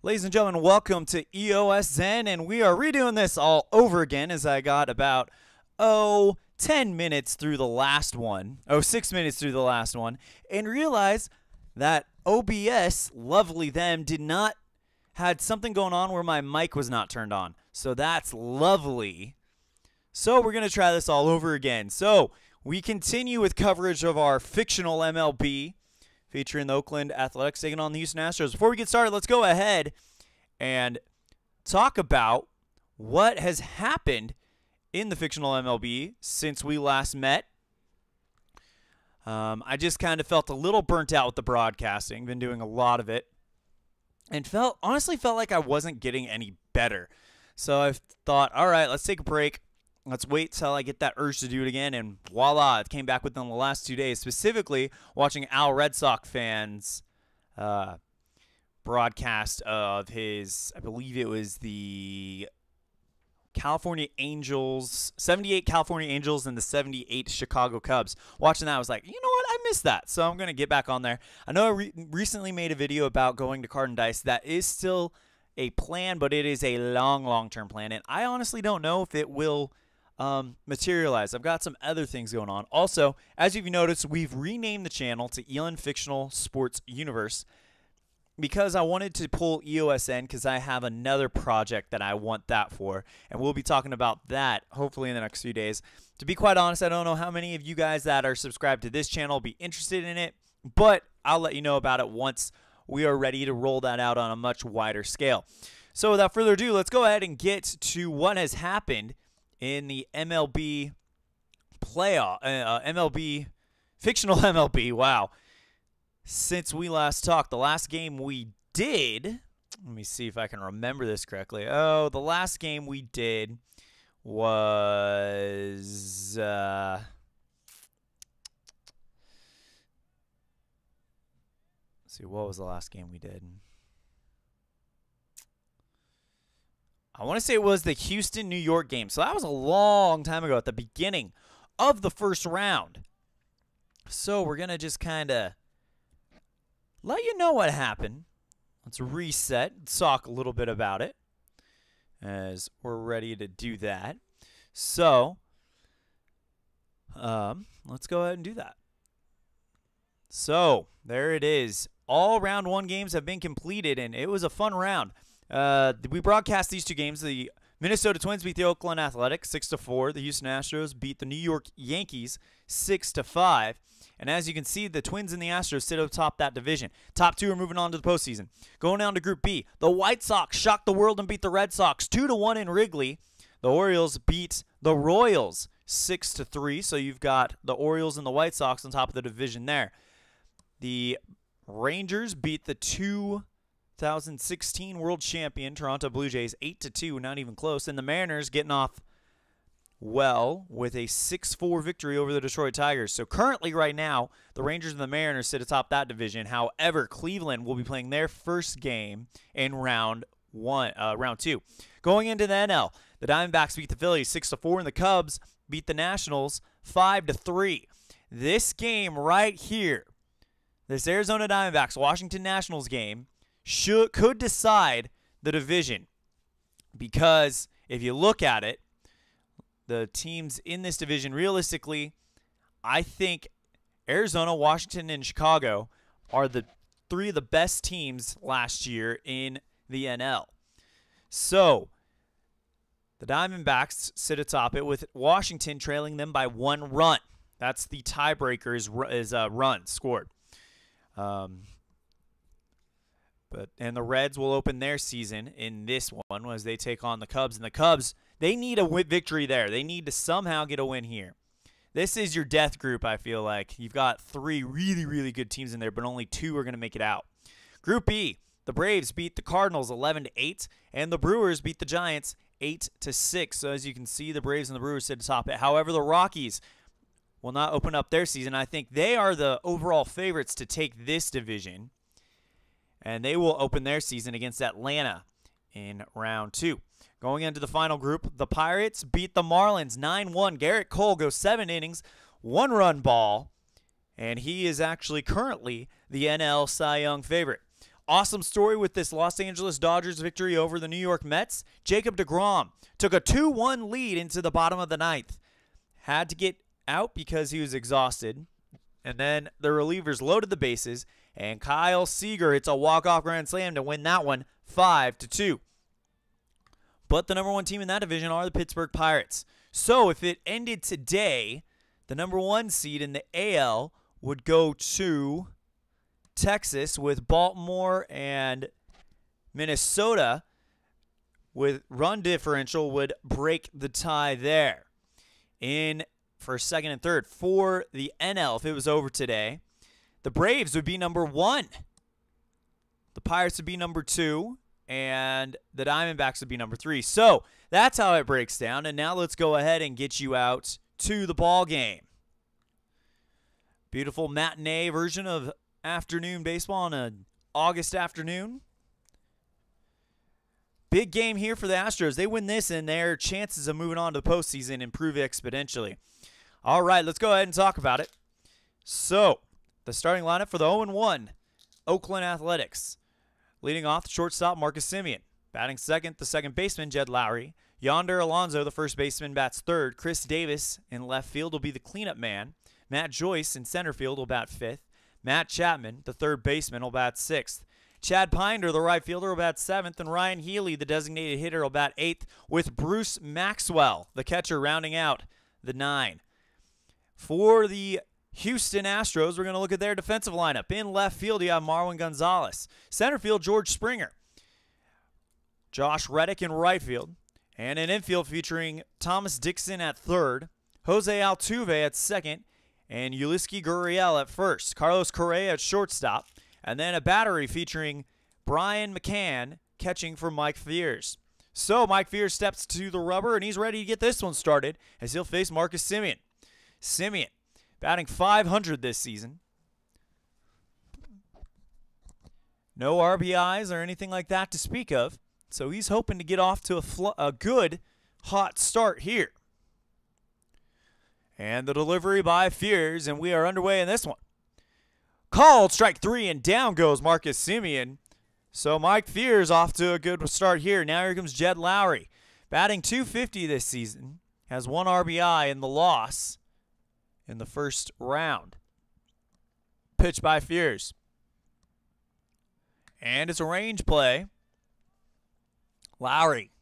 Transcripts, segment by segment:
Ladies and gentlemen, welcome to EOSN, and we are redoing this all over again as I got about, 10 minutes through the last one, 6 minutes through the last one, and realized that OBS, lovely them, had something going on where my mic was not turned on. So that's lovely. So we're going to try this all over again. So we continue with coverage of our fictional MLB, featuring the Oakland Athletics taking on the Houston Astros. Before we get started, let's go ahead and talk about what has happened in the fictional MLB since we last met. I just kind of felt a little burnt out with the broadcasting. Been doing a lot of it. And honestly felt like I wasn't getting any better. So I thought, all right, let's take a break. Let's wait till I get that urge to do it again, and voila, it came back within the last 2 days, specifically watching Al Red Sox fans broadcast of his, I believe it was the California Angels, 78 California Angels and the 78 Chicago Cubs. Watching that, I was like, you know what, I missed that, so I'm going to get back on there. I know I recently made a video about going to Card and Dice. That is still a plan, but it is a long-term plan, and I honestly don't know if it will materialize. I've got some other things going on. Also, as you've noticed, we've renamed the channel to Elon Fictional Sports Universe because I wanted to pull EOSN because I have another project that I want that for, and we'll be talking about that hopefully in the next few days. To be quite honest, I don't know how many of you guys that are subscribed to this channel will be interested in it, but I'll let you know about it once we are ready to roll that out on a much wider scale. So without further ado, let's go ahead and get to what has happened in the MLB playoff, fictional MLB, wow. Since we last talked, the last game we did, let me see if I can remember this correctly. The last game we did was, let's see, what was the last game we did? I want to say it was the Houston-New York game. So that was a long time ago at the beginning of the first round. So we're going to just kind of let you know what happened. Let's reset and talk a little bit about it as we're ready to do that. So let's go ahead and do that. So there it is. All round one games have been completed, and it was a fun round. We broadcast these two games. The Minnesota Twins beat the Oakland Athletics 6-4. The Houston Astros beat the New York Yankees 6-5. And as you can see, the Twins and the Astros sit atop that division. Top two are moving on to the postseason. Going down to Group B, the White Sox shocked the world and beat the Red Sox 2-1 in Wrigley. The Orioles beat the Royals 6-3. So you've got the Orioles and the White Sox on top of the division there. The Rangers beat the 2016 world champion Toronto Blue Jays 8-2, not even close. And the Mariners getting off well with a 6-4 victory over the Detroit Tigers. So currently right now, the Rangers and the Mariners sit atop that division. However, Cleveland will be playing their first game in round two. Going into the NL, the Diamondbacks beat the Phillies 6-4, and the Cubs beat the Nationals 5-3. This game right here, this Arizona Diamondbacks Washington Nationals game, could decide the division, because if you look at it, the teams in this division, realistically, I think Arizona, Washington, and Chicago are the three of the best teams last year in the NL. So the Diamondbacks sit atop it with Washington trailing them by 1 run. That's the tiebreaker is run scored. And the Reds will open their season in this one as they take on the Cubs. And the Cubs, they need a victory there. They need to somehow get a win here. This is your death group, I feel like. You've got 3 really, really good teams in there, but only 2 are going to make it out. Group B, the Braves beat the Cardinals 11-8, and the Brewers beat the Giants 8-6. So as you can see, the Braves and the Brewers sit atop it. However, the Rockies will not open up their season. I think they are the overall favorites to take this division, and they will open their season against Atlanta in round 2. Going into the final group, the Pirates beat the Marlins 9-1. Garrett Cole goes 7 innings, 1-run ball, and he is actually currently the NL Cy Young favorite. awesome story with this Los Angeles Dodgers victory over the New York Mets. Jacob deGrom took a 2-1 lead into the bottom of the ninth. Had to get out because he was exhausted. And then the relievers loaded the bases, and Kyle Seager hits a walk-off grand slam to win that one 5-2. But the number one team in that division are the Pittsburgh Pirates. So if it ended today, the number one seed in the AL would go to Texas, with Baltimore and Minnesota with run differential would break the tie there. For second and third, for the NL, if it was over today, the Braves would be number 1. The Pirates would be number 2. And the Diamondbacks would be number 3. So that's how it breaks down. And now let's go ahead and get you out to the ball game. Beautiful matinee version of afternoon baseball on an August afternoon. Big game here for the Astros. They win this, and their chances of moving on to the postseason improve exponentially. All right, let's go ahead and talk about it. So, the starting lineup for the 0-1 Oakland Athletics. Leading off, the shortstop, Marcus Semien. Batting second, the second baseman, Jed Lowry. Yonder Alonso, the first baseman, bats third. Chris Davis in left field will be the cleanup man. Matt Joyce in center field will bat fifth. Matt Chapman, the third baseman, will bat sixth. Chad Pinder, the right fielder, will bat seventh. And Ryan Healy, the designated hitter, will bat eighth, with Bruce Maxwell, the catcher, rounding out the 9. For the Houston Astros, we're going to look at their defensive lineup. In left field, you have Marwin Gonzalez. Center field, George Springer. Josh Reddick in right field. And an infield featuring Thomas Dixon at third, Jose Altuve at second, and Yulieski Gurriel at first. Carlos Correa at shortstop. And then a battery featuring Brian McCann catching for Mike Fiers. So Mike Fiers steps to the rubber, and he's ready to get this one started as he'll face Marcus Semien. Semien, batting .500 this season. No RBIs or anything like that to speak of. So he's hoping to get off to a good, hot start here. And the delivery by Fiers, and we are underway in this one. Called, strike 3, and down goes Marcus Semien. So Mike Fiers off to a good start here. Now here comes Jed Lowry. Batting .250 this season. Has 1 RBI in the loss in the first round. Pitch by Fiers. And it's a range play. Lowry.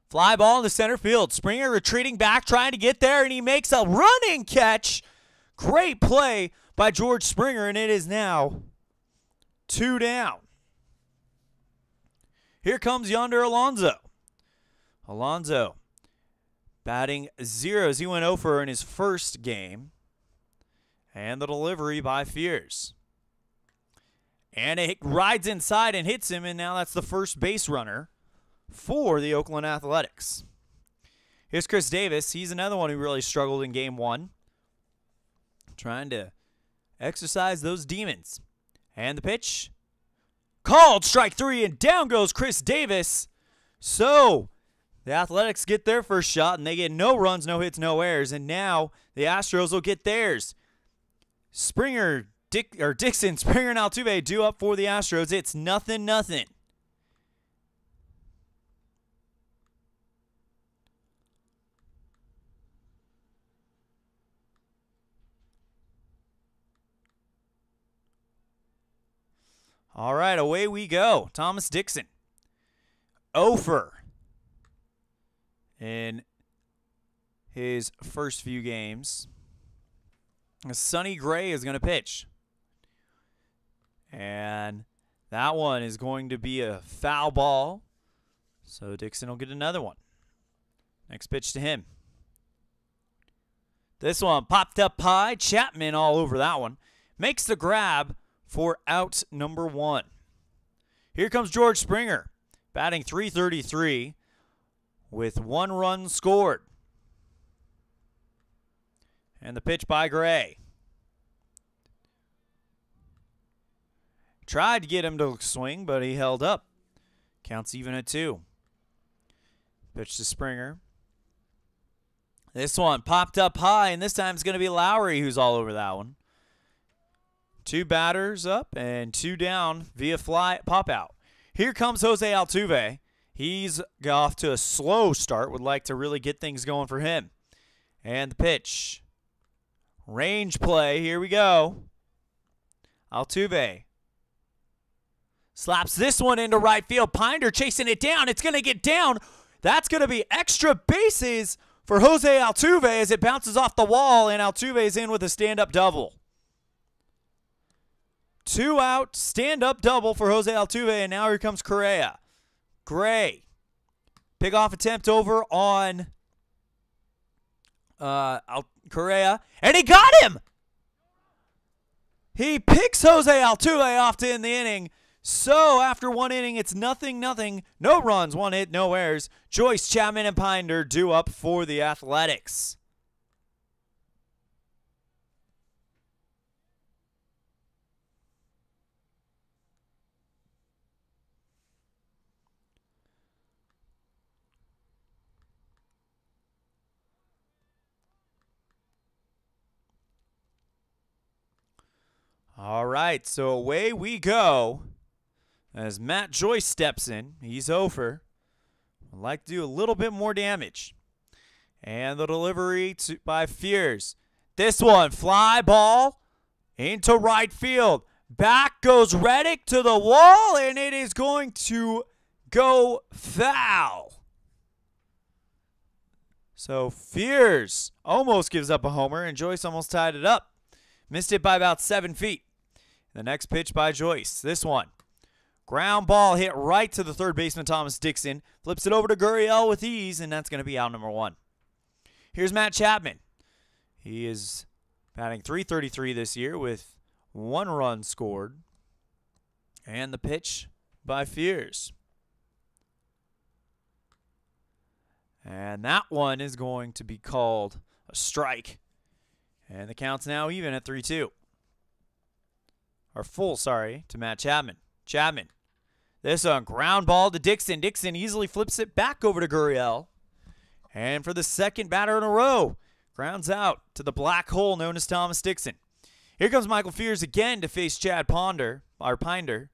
Fly ball in the center field. Springer retreating back, trying to get there, and he makes a running catch. Great play by George Springer, and it is now 2 down. Here comes Yonder Alonso. Alonso batting 0 as he went 0 for in his first game. And the delivery by Fiers. And it rides inside and hits him, and now that's the first base runner for the Oakland Athletics. Here's Chris Davis. He's another one who really struggled in Game 1. Trying to exercise those demons. And the pitch. Called, strike 3, and down goes Chris Davis. So the Athletics get their first shot, and they get no runs, no hits, no errors. And now the Astros will get theirs. Dixon, Springer, and Altuve due up for the Astros. It's 0-0. All right, away we go. Thomas Dixon. 0 in his first few games. Sonny Gray is going to pitch. And that one is going to be a foul ball. So Dixon will get another one. Next pitch to him. This one popped up high. Chapman all over that one. Makes the grab for out number 1. Here comes George Springer, batting .333 with 1 run scored. And the pitch by Gray. Tried to get him to swing, but he held up. Counts even at 2. Pitch to Springer. This one popped up high, and this time it's going to be Lowry who's all over that one. 2 batters up and 2 down via fly pop out. Here comes Jose Altuve. He's off to a slow start. Would like to really get things going for him. And the pitch. Range play. Here we go. Altuve slaps this one into right field. Pinder chasing it down. It's going to get down. That's going to be extra bases for Jose Altuve as it bounces off the wall, and Altuve's in with a stand-up double. 2 out, stand-up double for Jose Altuve, and now here comes Correa. Gray. Pick-off attempt over on Correa, and he got him! He picks Jose Altuve off to end the inning. So after 1 inning, it's 0-0. No runs, 1 hit, no errors. Joyce, Chapman, and Pinder due up for the Athletics. All right, so away we go as Matt Joyce steps in. He's over. I'd like to do a little bit more damage. And the delivery by Fears. This one, fly ball into right field. Back goes Reddick to the wall, and it is going to go foul. So Fears almost gives up a homer, and Joyce almost tied it up. Missed it by about 7 feet. The next pitch by Joyce. This one. Ground ball hit right to the third baseman, Thomas Dixon. Flips it over to Gurriel with ease, and that's going to be out number 1. Here's Matt Chapman. He is batting .333 this year with 1 run scored. And the pitch by Fears. And that one is going to be called a strike. And the count's now even at 3-2. Or full, sorry, to Matt Chapman. Chapman. This one, ground ball to Dixon. Dixon easily flips it back over to Gurriel. And for the second batter in a row, grounds out to the black hole known as Thomas Dixon. Here comes Michael Fears again to face Chad Pinder. Pinder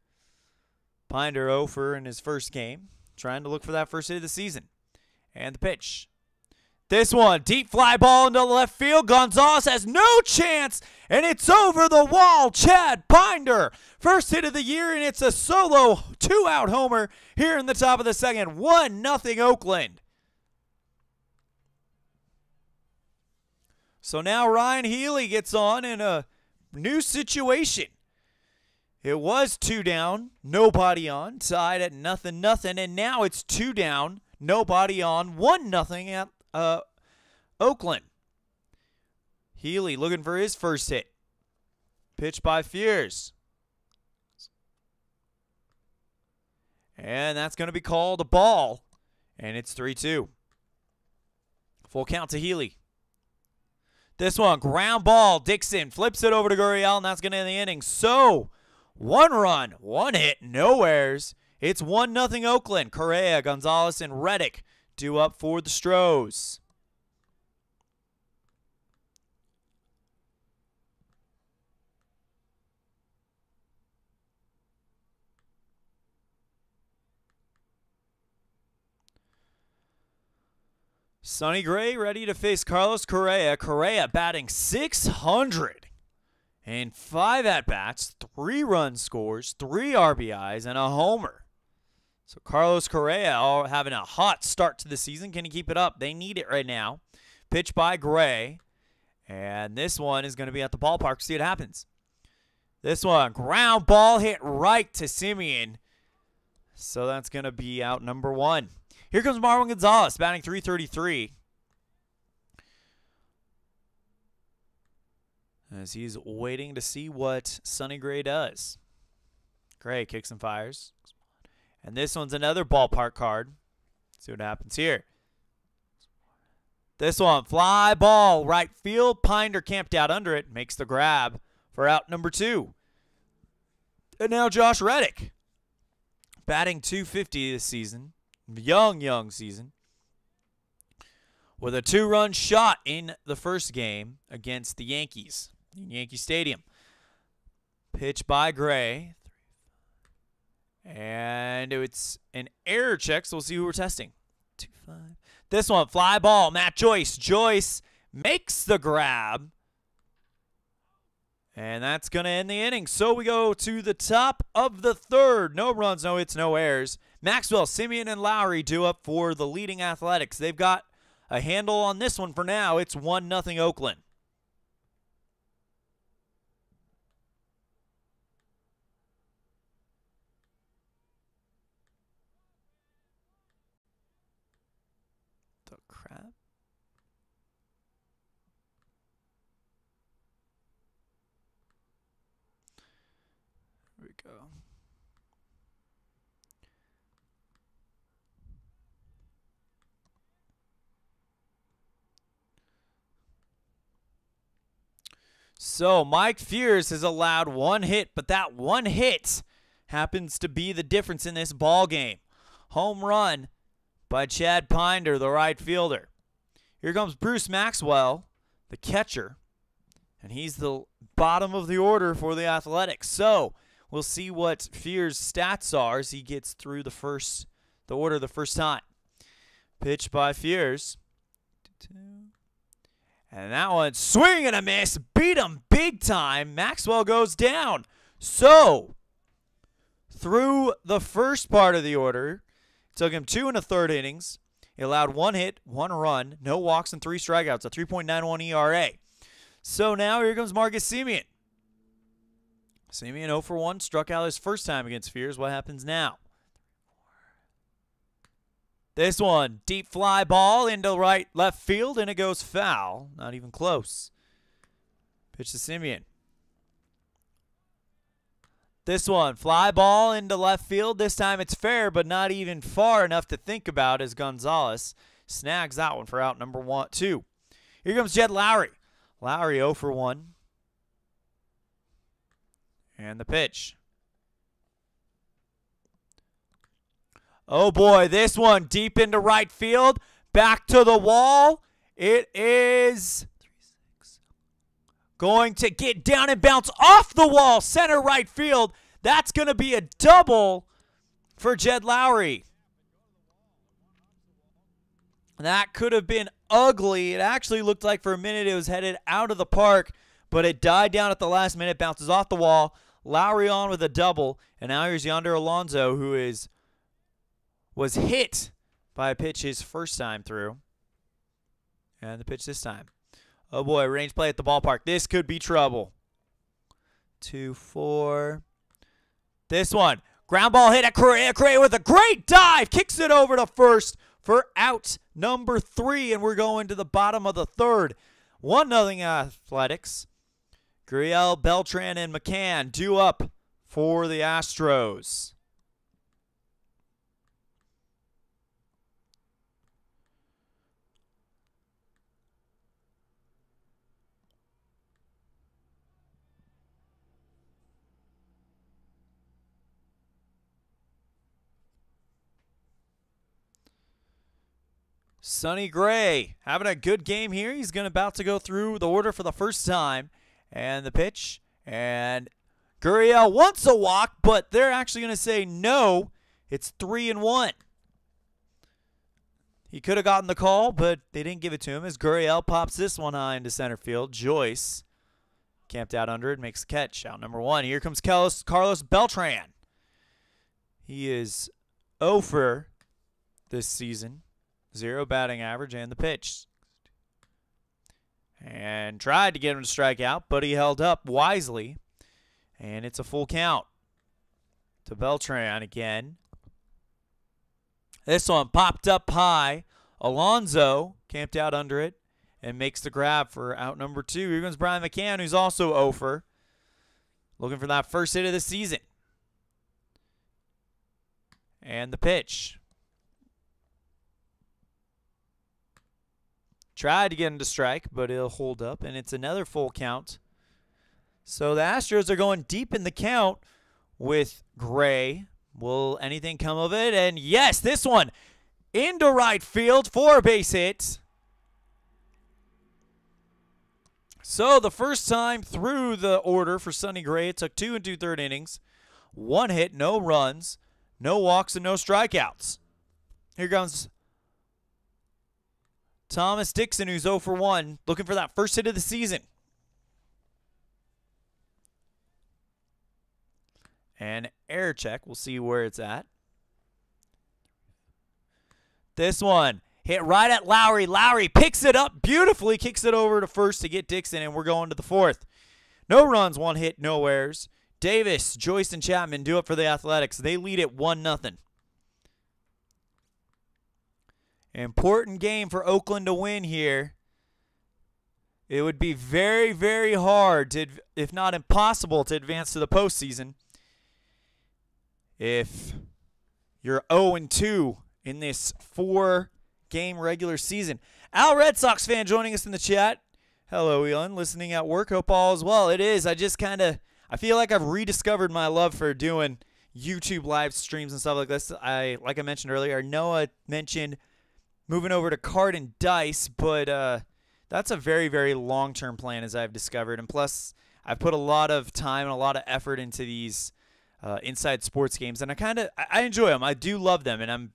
0 in his first game, trying to look for that first hit of the season. And the pitch. This one, deep fly ball into left field. Gonzalez has no chance, and it's over the wall. Chad Pinder, first hit of the year, and it's a solo 2-out homer here in the top of the second. 1-0 Oakland. So now Ryan Healy gets on in a new situation. It was 2 down, nobody on, tied at 0-0, and now it's 2 down, nobody on, 1-0 at Oakland. Healy looking for his first hit. Pitch by Fears. And that's going to be called a ball. And it's 3-2. Full count to Healy. This one, ground ball. Dixon flips it over to Gurriel, and that's going to end the inning. So, 1 run, 1 hit, no errors. It's 1-0 Oakland. Correa, Gonzalez, and Reddick due up for the Stros. Sonny Gray ready to face Carlos Correa. Correa batting .600 in 5 at-bats, 3 run scores, 3 RBIs, and a homer. So Carlos Correa having a hot start to the season. Can he keep it up? They need it right now. Pitch by Gray. And this one is going to be at the ballpark. See what happens. This one, ground ball hit right to Simeon. So that's going to be out number 1. Here comes Marwin Gonzalez, batting .333. As he's waiting to see what Sonny Gray does. Gray kicks and fires. And this one's another ballpark card. See what happens here. This one, fly ball, right field. Pinder camped out under it, makes the grab for out number 2. And now Josh Reddick, batting .250 this season. Young season. With a 2-run shot in the first game against the Yankees in Yankee Stadium. Pitch by Gray. And it's an error check, so we'll see who we're testing. 2-5. This one, fly ball, Matt Joyce. Joyce makes the grab. And that's going to end the inning. So we go to the top of the third. No runs, no hits, no errors. Maxwell, Simeon, and Lowry due up for the leading Athletics. They've got a handle on this one for now. It's 1-0 Oakland. The crap. Here we go. So Mike Fears has allowed one hit, but that one hit happens to be the difference in this ball game. Home run by Chad Pinder, the right fielder. Here comes Bruce Maxwell, the catcher, and he's the bottom of the order for the Athletics. So we'll see what Fears' stats are as he gets through the order the first time. Pitch by Fears. And that one, swing and a miss, beat him big time. Maxwell goes down. So, through the first part of the order, it took him 2 1/3 innings. He allowed 1 hit, 1 run, no walks, and 3 strikeouts, a 3.91 ERA. So now here comes Marcus Simeon. Simeon 0 for 1, struck out his first time against Fears. What happens now? This one, deep fly ball into left field, and it goes foul. Not even close. Pitch to Simeon. This one, fly ball into left field. This time it's fair, but not even far enough to think about as Gonzalez snags that one for out number 2. Here comes Jed Lowry. Lowry 0 for 1. And the pitch. Oh, boy, this one deep into right field. Back to the wall. It is going to get down and bounce off the wall. Center right field. That's going to be a double for Jed Lowry. That could have been ugly. It actually looked like for a minute it was headed out of the park, but it died down at the last minute, bounces off the wall. Lowry on with a double, and now here's Yonder Alonso, who was hit by a pitch his first time through. And the pitch this time. Oh, boy, range play at the ballpark. This could be trouble. 2-4. This one. Ground ball hit at Correa. Correa with a great dive. Kicks it over to first for out number 3. And we're going to the bottom of the third. 1-0 Athletics. Gurriel, Beltran, and McCann due up for the Astros. Sonny Gray having a good game here. He's about to go through the order for the first time. And the pitch. And Gurriel wants a walk, but they're actually going to say no. It's 3-1. He could have gotten the call, but they didn't give it to him as Gurriel pops this one high into center field. Joyce camped out under it, makes the catch. Out number 1. Here comes Carlos Beltran. He is 0 for this season. 0 batting average, and the pitch. And tried to get him to strike out, but he held up wisely. And it's a full count to Beltran again. This one popped up high. Alonso camped out under it and makes the grab for out number 2. Here comes Brian McCann, who's also 0 for. Looking for that first hit of the season. And the pitch. Tried to get him to strike, but he'll hold up, and it's another full count. So the Astros are going deep in the count with Gray. Will anything come of it? And yes, this one into right field for a base hit. So the first time through the order for Sonny Gray, it took 2 2/3 innings, 1 hit, no runs, no walks, and no strikeouts. Here comes Thomas Dixon, who's 0 for 1, looking for that first hit of the season. And air check. We'll see where it's at. This one hit right at Lowry. Lowry picks it up beautifully, kicks it over to first to get Dixon, and we're going to the fourth. No runs, 1 hit, no errors. Davis, Joyce, and Chapman do it for the Athletics. They lead it 1-0. Important game for Oakland to win here. It would be very, very hard, if not impossible, to advance to the postseason if you're 0-2 in this 4-game regular season. Al, Red Sox fan, joining us in the chat. Hello, Elon. Listening at work. Hope all is well. It is. I feel like I've rediscovered my love for doing YouTube live streams and stuff like this. Like I mentioned earlier, Noah mentioned moving over to card and dice, but that's a very, very long-term plan, as I've discovered. And plus, I've put a lot of time and a lot of effort into these inside sports games, and I enjoy them. I do love them, and I'm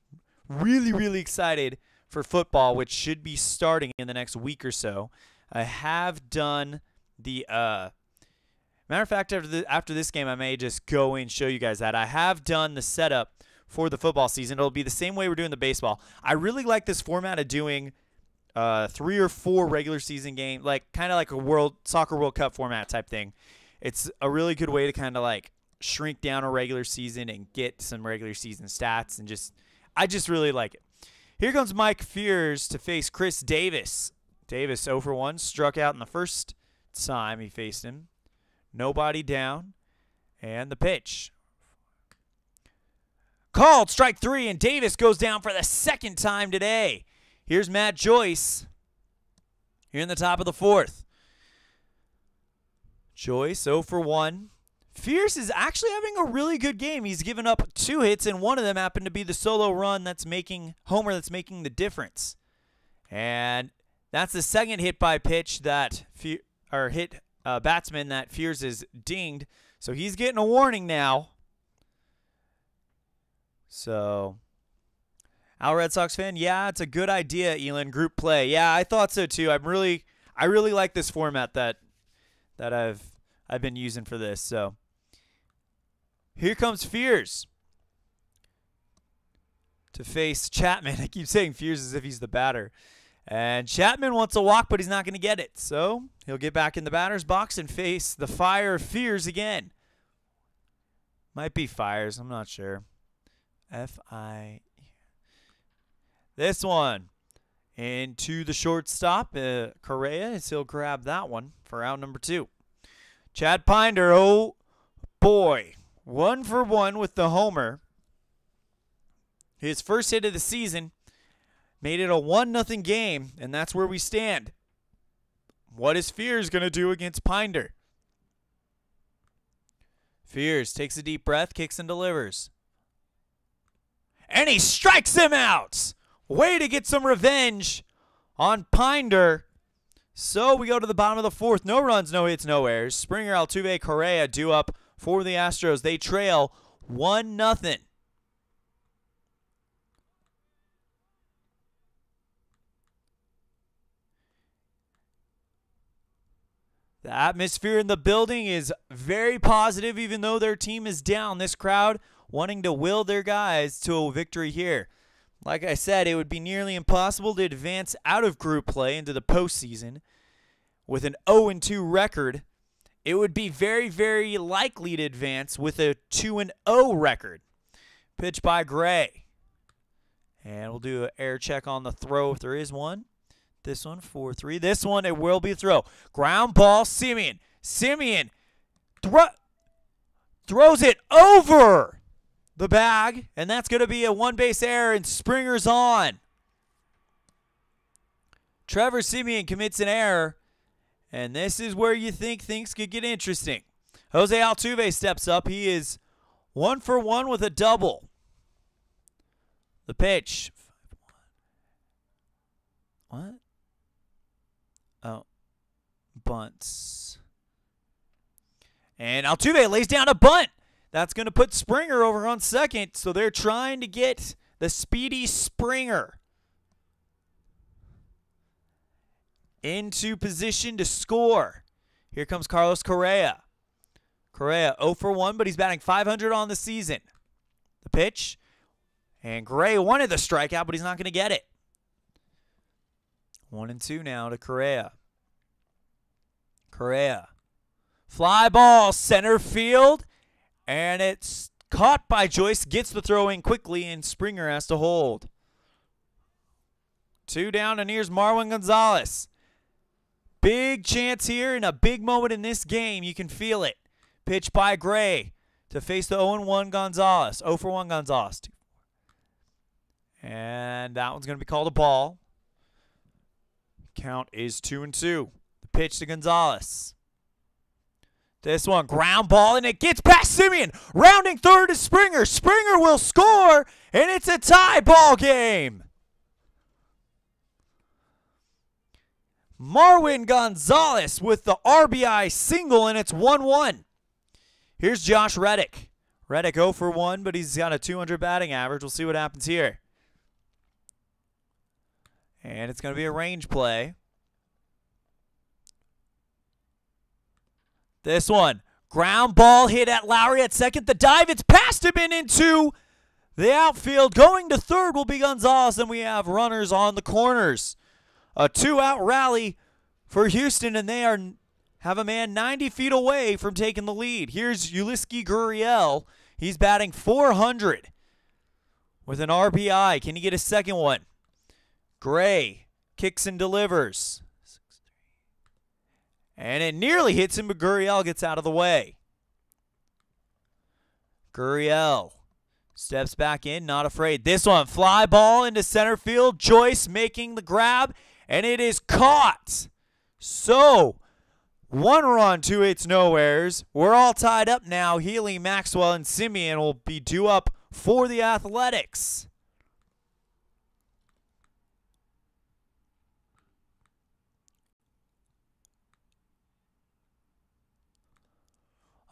really, really excited for football, which should be starting in the next week or so. I have done the matter of fact, after this game, I may just go and show you guys that. I have done the setup for the football season. It'll be the same way we're doing the baseball. I really like this format of doing 3 or 4 regular season games, kind of like a Soccer World Cup format type thing. It's a really good way to kind of like shrink down a regular season and get some regular season stats, and I just really like it. Here comes Mike Fears to face Chris Davis. Davis 0 for 1, struck out in the first time he faced him. Nobody down, and the pitch. Called strike 3, and Davis goes down for the second time today. Here's Matt Joyce here in the top of the 4th. Joyce 0 for 1. Fierce is actually having a really good game. He's given up 2 hits, and one of them happened to be the solo run that's making the difference. And that's the second hit by pitch that batsman that Fierce is dinged. So he's getting a warning now. So, Al, Red Sox fan, yeah, it's a good idea, Elon. Group play, yeah, I thought so too. I really like this format that I've been using for this. So, here comes Fears to face Chapman. I keep saying Fears as if he's the batter. And Chapman wants a walk, but he's not going to get it. So he'll get back in the batter's box and face the fire of Fears again. Might be Fires. I'm not sure. F-I. This one into the shortstop. Correa, he'll grab that one for out number 2. Chad Pinder, oh boy. 1 for 1 with the homer. His first hit of the season made it a 1-0 game, and that's where we stand. What is Fears going to do against Pinder? Fears takes a deep breath, kicks and delivers. And he strikes him out! Way to get some revenge on Pinder. So we go to the bottom of the 4th. No runs, no hits, no errors. Springer, Altuve, Correa due up for the Astros. They trail 1-0. The atmosphere in the building is very positive, even though their team is down. This crowd wanting to will their guys to a victory here. Like I said, it would be nearly impossible to advance out of group play into the postseason with an 0-2 record. It would be very, very likely to advance with a 2-0 record. Pitch by Gray. And we'll do an air check on the throw if there is one. This one, 4-3. This one, it will be a throw. Ground ball, Simeon. Simeon throws it over the bag, and that's going to be a one-base error, and Springer's on. Trevor Simeon commits an error, and this is where you think things could get interesting. Jose Altuve steps up. He is 1 for 1 with a double. The pitch. What? Oh. bunts. And Altuve lays down a bunt. That's going to put Springer over on second. So they're trying to get the speedy Springer into position to score. Here comes Carlos Correa. Correa 0 for 1, but he's batting .500 on the season. The pitch. And Gray wanted the strikeout, but he's not going to get it. 1-2 now to Correa. Correa. Fly ball, center field. And it's caught by Joyce. Gets the throw in quickly, and Springer has to hold. 2 down, and here's Marwin Gonzalez. Big chance here and a big moment in this game. You can feel it. Pitch by Gray to face the 0-1 Gonzalez. 0 for 1 Gonzalez. And that one's going to be called a ball. Count is 2-2. The pitch to Gonzalez. This one, ground ball, and it gets past Semien. Rounding third to Springer. Springer will score, and it's a tie ball game. Marwin Gonzalez with the RBI single, and it's 1-1. Here's Josh Reddick. Reddick 0 for 1, but he's got a 200 batting average. We'll see what happens here. And it's going to be a range play. This one, ground ball hit at Lowry at second. The dive, it's past him and into the outfield. Going to third will be Gonzalez, and we have runners on the corners. A 2-out rally for Houston, and they have a man 90 feet away from taking the lead. Here's Yulieski Gurriel. He's batting .400 with an RBI. Can he get a second one? Gray kicks and delivers. And it nearly hits him, but Gurriel gets out of the way. Gurriel steps back in, not afraid. This one, fly ball into center field. Joyce making the grab, and it is caught. So, 1 run, 2 hits, no errors. We're all tied up now. Healy, Maxwell, and Semien will be due up for the Athletics.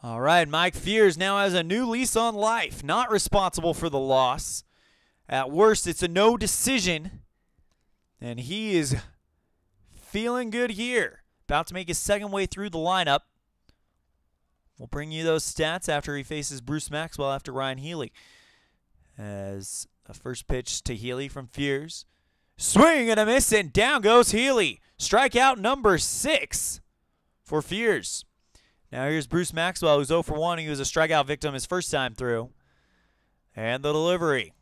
All right, Mike Fears now has a new lease on life. Not responsible for the loss. At worst, it's a no decision. And he is feeling good here. About to make his second way through the lineup. We'll bring you those stats after he faces Bruce Maxwell after Ryan Healy. As a first pitch to Healy from Fears. Swing and a miss, and down goes Healy. Strikeout number 6 for Fears. Now here's Bruce Maxwell, who's 0 for 1. He was a strikeout victim his first time through. And the delivery.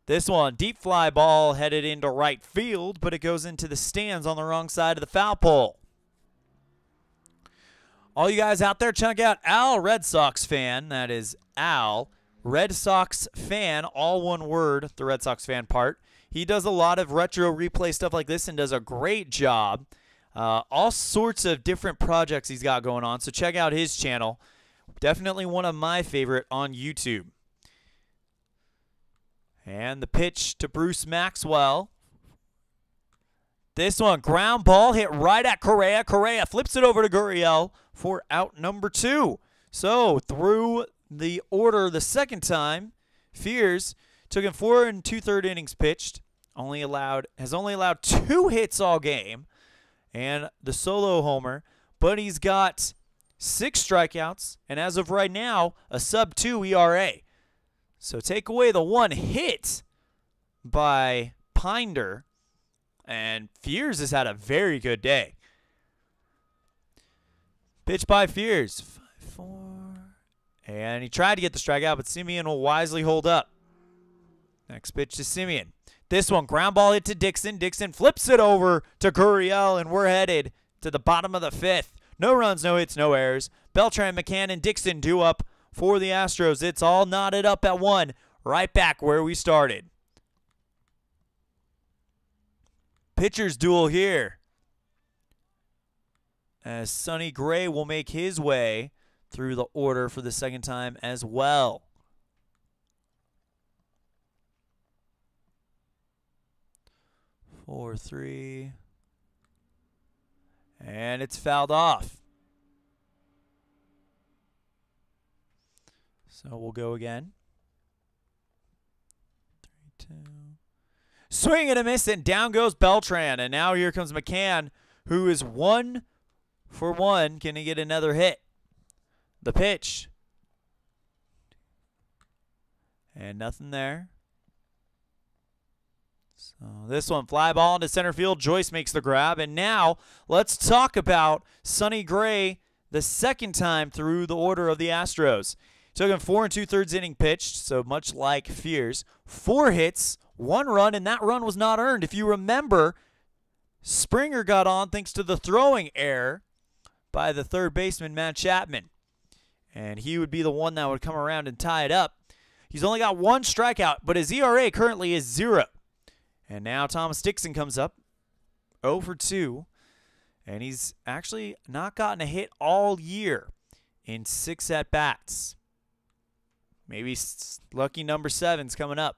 This one, deep fly ball headed into right field, but it goes into the stands on the wrong side of the foul pole. All you guys out there, check out Al, Red Sox fan. That is Al, Red Sox fan, all one word, the Red Sox fan part. He does a lot of retro replay stuff like this and does a great job. All sorts of different projects he's got going on, so check out his channel. Definitely one of my favorite on YouTube. And the pitch to Bruce Maxwell. This one, ground ball hit right at Correa. Correa flips it over to Gurriel for out number 2. So through the order the second time, Fears took him 4 2/3 innings pitched. Has only allowed 2 hits all game. And the solo homer, but he's got 6 strikeouts, and as of right now, a sub-2 ERA. So take away the 1 hit by Pinder, and Fears has had a very good day. Pitch by Fears. 5-4. And he tried to get the strikeout, but Semien will wisely hold up. Next pitch to Semien. This one, ground ball hit to Dixon. Dixon flips it over to Gurriel, and we're headed to the bottom of the 5th. No runs, no hits, no errors. Beltran, McCann, and Dixon due up for the Astros. It's all knotted up at 1, right back where we started. Pitchers duel here, as Sonny Gray will make his way through the order for the second time as well. 4-3. And it's fouled off. So we'll go again. 3-2. Swing and a miss, and down goes Beltran. And now here comes McCann, who is 1 for 1. Can he get another hit? The pitch. And nothing there. So this one, fly ball into center field. Joyce makes the grab. And now let's talk about Sonny Gray the second time through the order of the Astros. Took him 4 2/3 inning pitched, so much like Fears. 4 hits, 1 run, and that run was not earned. If you remember, Springer got on thanks to the throwing error by the third baseman, Matt Chapman. And he would be the one that would come around and tie it up. He's only got 1 strikeout, but his ERA currently is 0. And now Thomas Dixon comes up, 0 for 2. And he's actually not gotten a hit all year in 6 at-bats. Maybe lucky number 7's coming up.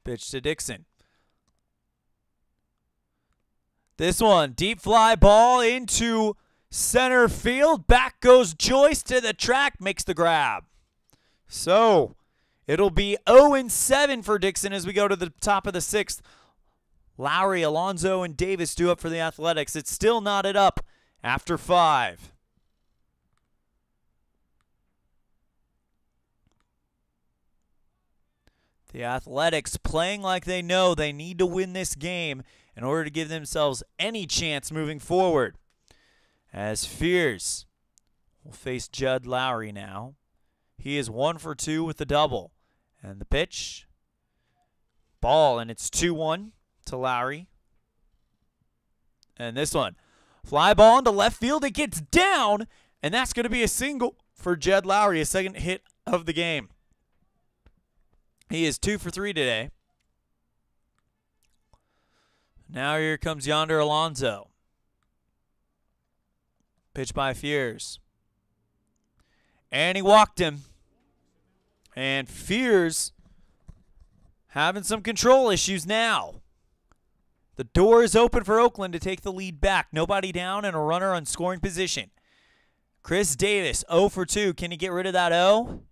Pitch to Dixon. This one, deep fly ball into center field. Back goes Joyce to the track, makes the grab. So it'll be 0-7 for Dixon as we go to the top of the 6th. Lowry, Alonso, and Davis do up for the Athletics. It's still knotted up after 5. The Athletics playing like they know they need to win this game in order to give themselves any chance moving forward. As Fears will face Judd Lowry now. He is 1 for 2 with the double. And the pitch, ball, and it's 2-1 to Lowry. And this one, fly ball into left field. It gets down, and that's going to be a single for Judd Lowry, a second hit of the game. He is 2 for 3 today. Now here comes Yonder Alonso. Pitch by Fears. And he walked him. And Fears having some control issues now. The door is open for Oakland to take the lead back. Nobody down and a runner on scoring position. Chris Davis, 0 for 2. Can he get rid of that O?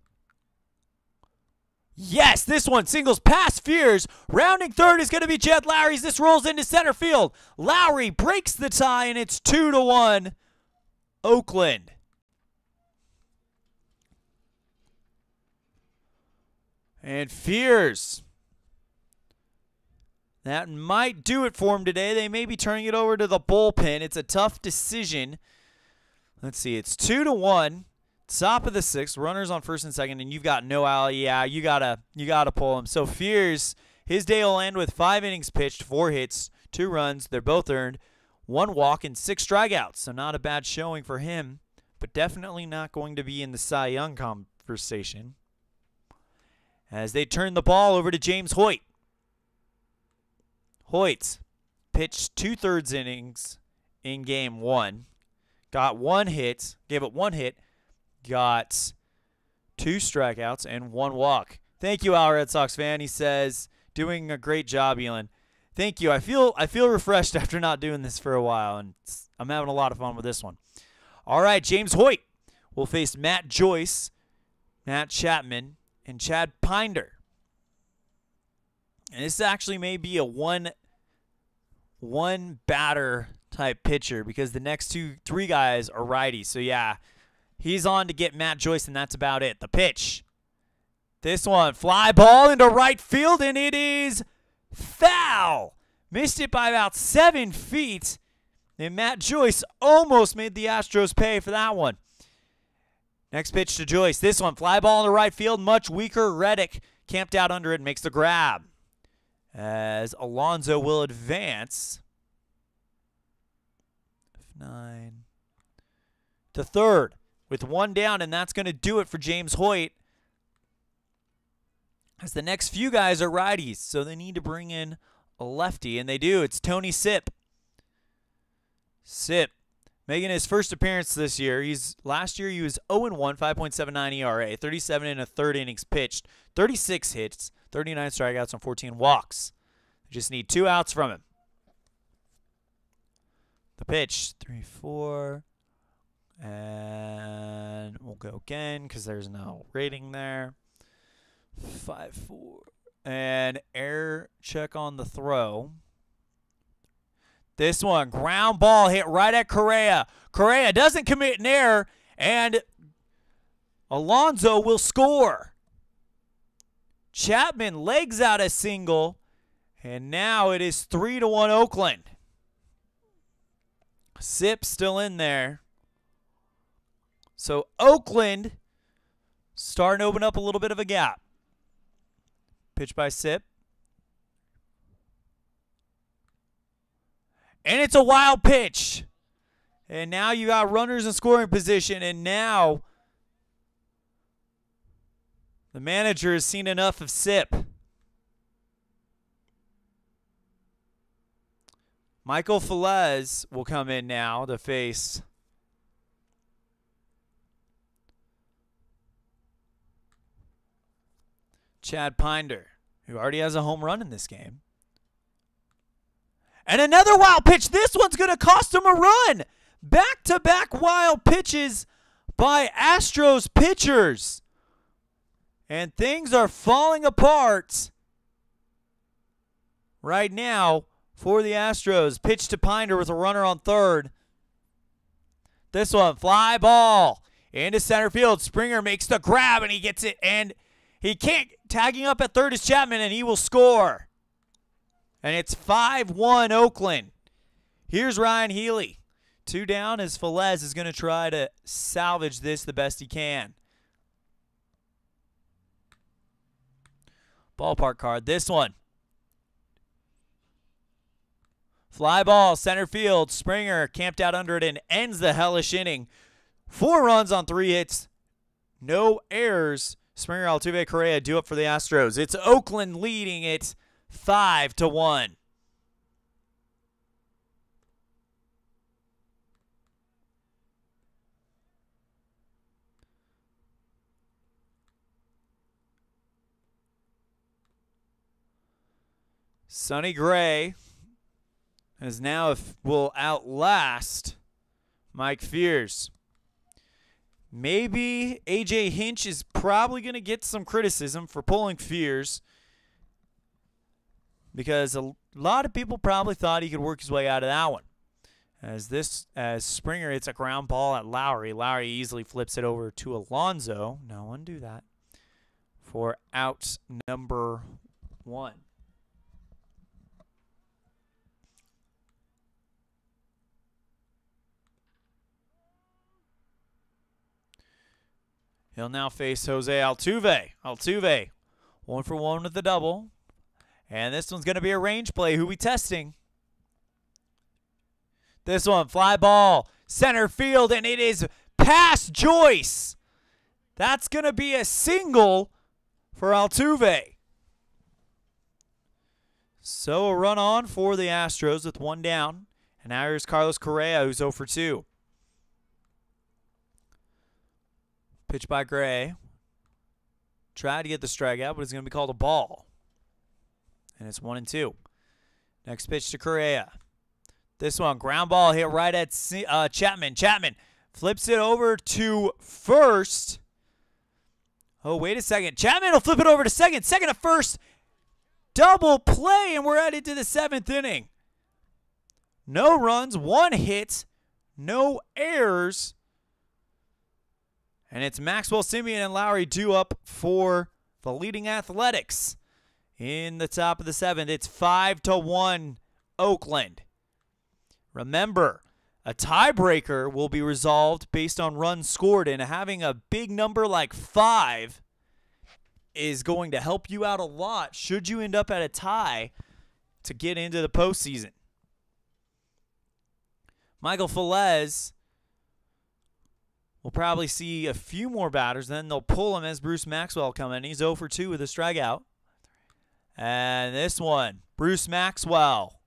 Yes, this one singles past Fears. Rounding third is going to be Jed Lowry's. This rolls into center field. Lowry breaks the tie, and it's 2-1 Oakland. And Fears. That might do it for him today. They may be turning it over to the bullpen. It's a tough decision. Let's see. It's 2-1. Top of the 6th, runners on first and second, and you've got no out. Yeah, you gotta pull him. So Fears, his day will end with 5 innings pitched, 4 hits, 2 runs. They're both earned, 1 walk and 6 strikeouts. So not a bad showing for him, but definitely not going to be in the Cy Young conversation. As they turn the ball over to James Hoyt. Hoyt pitched 2/3 innings in game 1, got 1 hit, gave up 1 hit. Got 2 strikeouts and 1 walk. Thank you, Al Red Sox fan. He says, doing a great job, Elon. Thank you. I feel refreshed after not doing this for a while, and I'm having a lot of fun with this one. All right, James Hoyt will face Matt Joyce, Matt Chapman, and Chad Pinder. And this actually may be a one batter type pitcher because the next 3 guys are righties. So yeah. He's on to get Matt Joyce, and that's about it. The pitch. This one, fly ball into right field, and it is foul. Missed it by about 7 feet, and Matt Joyce almost made the Astros pay for that one. Next pitch to Joyce. This one, fly ball into right field, much weaker. Reddick camped out under it and makes the grab. As Alonso will advance. 9 to third. With 1 down, and that's going to do it for James Hoyt. As the next few guys are righties, so they need to bring in a lefty, and they do. It's Tony Sipp. Sipp making his first appearance this year. Last year he was 0-1, 5.79 ERA, 37 1/3 innings pitched, 36 hits, 39 strikeouts, and 14 walks. They just need 2 outs from him. The pitch, 3-4. And we'll go again because there's no rating there. 5-4. And air check on the throw. This one, ground ball hit right at Correa. Correa doesn't commit an error, and Alonso will score. Chapman legs out a single, and now it is 3-1 Oakland. Sip still in there. So Oakland starting to open up a little bit of a gap. Pitch by Sip. And it's a wild pitch. And now you got runners in scoring position. And now the manager has seen enough of Sip. Michael Velez will come in now to face Chad Pinder, who already has a home run in this game. And another wild pitch. This one's going to cost him a run. Back-to-back wild pitches by Astros pitchers. And things are falling apart right now for the Astros. Pitch to Pinder with a runner on third. This one, fly ball into center field. Springer makes the grab, and he gets it. And he can't. Tagging up at third is Chapman, and he will score. And it's 5-1 Oakland. Here's Ryan Healy. 2 down as Velez is going to try to salvage this the best he can. Ballpark card. This one. Fly ball, center field. Springer camped out under it and ends the hellish inning. 4 runs on 3 hits. No errors. Springer, Altuve, Correa do it for the Astros. It's Oakland leading it 5-1. Sonny Gray is now will outlast Mike Fears. Maybe A.J. Hinch is probably going to get some criticism for pulling Fears because a lot of people probably thought he could work his way out of that one. As Springer hits a ground ball at Lowry. Lowry easily flips it over to Alonso. No one do that. For out number 1. He'll now face Jose Altuve. Altuve, 1 for 1 with the double. And this one's going to be a range play. Who we testing? This one, fly ball, center field, and it is past Joyce. That's going to be a single for Altuve. So a run on for the Astros with 1 down. And now here's Carlos Correa, who's 0 for 2. Pitch by Gray. Tried to get the strikeout, but it's going to be called a ball. And it's 1-2. Next pitch to Correa. This one, ground ball hit right at Chapman. Chapman flips it over to first. Oh, wait a second. Chapman will flip it over to second. Second to first. Double play, and we're headed to the 7th inning. No runs, 1 hit, no errors. And it's Maxwell Semien and Lowry due up for the leading Athletics. In the top of the 7th, it's 5-1 Oakland. Remember, a tiebreaker will be resolved based on runs scored, and having a big number like 5 is going to help you out a lot should you end up at a tie to get into the postseason. Michael Velez will probably see a few more batters. Then they'll pull him as Bruce Maxwell come in. He's 0 for 2 with a strikeout. And this one, Bruce Maxwell.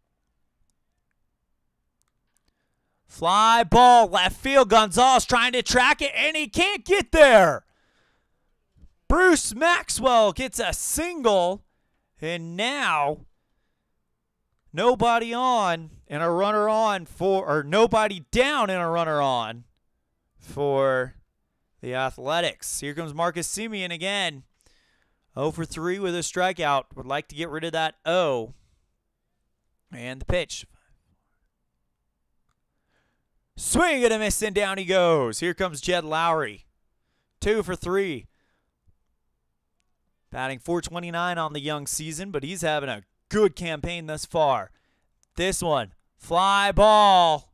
Fly ball, left field. Gonzalez trying to track it, and he can't get there. Bruce Maxwell gets a single, and now Nobody on and a runner on or nobody down and a runner on for the Athletics. Here comes Marcus Semien again. 0 for 3 with a strikeout. Would like to get rid of that O. And the pitch. Swing and a miss, and down he goes. Here comes Jed Lowry. 2 for 3. Batting .429 on the young season, but he's having a good campaign thus far. This one, fly ball.